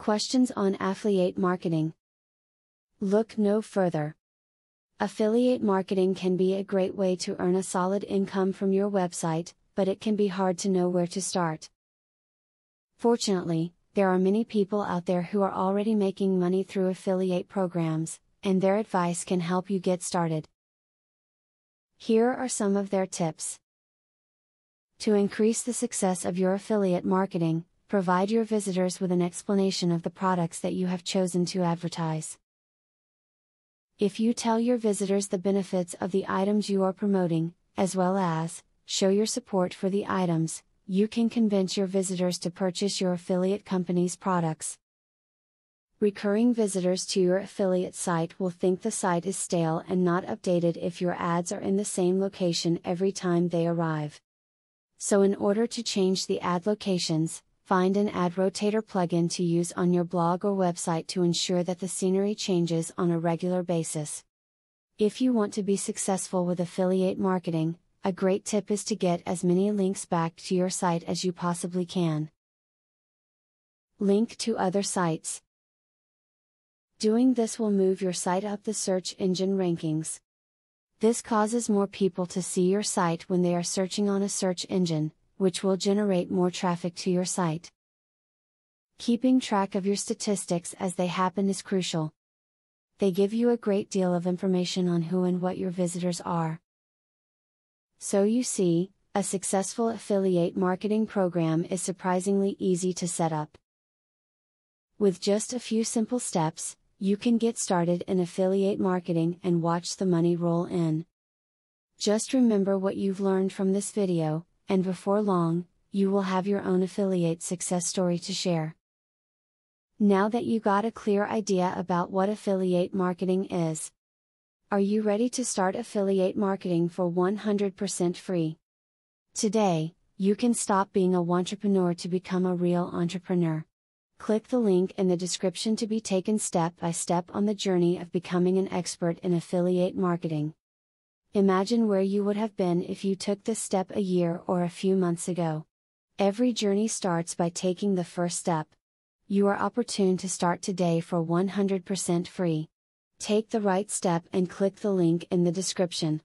Questions on affiliate marketing? Look no further. Affiliate marketing can be a great way to earn a solid income from your website, but it can be hard to know where to start. Fortunately, there are many people out there who are already making money through affiliate programs, and their advice can help you get started. Here are some of their tips. To increase the success of your affiliate marketing, provide your visitors with an explanation of the products that you have chosen to advertise. If you tell your visitors the benefits of the items you are promoting, as well as show your support for the items, you can convince your visitors to purchase your affiliate company's products. Recurring visitors to your affiliate site will think the site is stale and not updated if your ads are in the same location every time they arrive. So in order to change the ad locations, find an ad rotator plugin to use on your blog or website to ensure that the scenery changes on a regular basis. If you want to be successful with affiliate marketing, a great tip is to get as many links back to your site as you possibly can. Link to other sites. Doing this will move your site up the search engine rankings. This causes more people to see your site when they are searching on a search engine, which will generate more traffic to your site. Keeping track of your statistics as they happen is crucial. They give you a great deal of information on who and what your visitors are. So you see, a successful affiliate marketing program is surprisingly easy to set up. With just a few simple steps, you can get started in affiliate marketing and watch the money roll in. Just remember what you've learned from this video, and before long, you will have your own affiliate success story to share. Now that you got a clear idea about what affiliate marketing is, are you ready to start affiliate marketing for 100% free? Today, you can stop being a wantrepreneur to become a real entrepreneur. Click the link in the description to be taken step by step on the journey of becoming an expert in affiliate marketing. Imagine where you would have been if you took this step a year or a few months ago. Every journey starts by taking the first step. You are opportune to start today for 100% free. Take the right step and click the link in the description.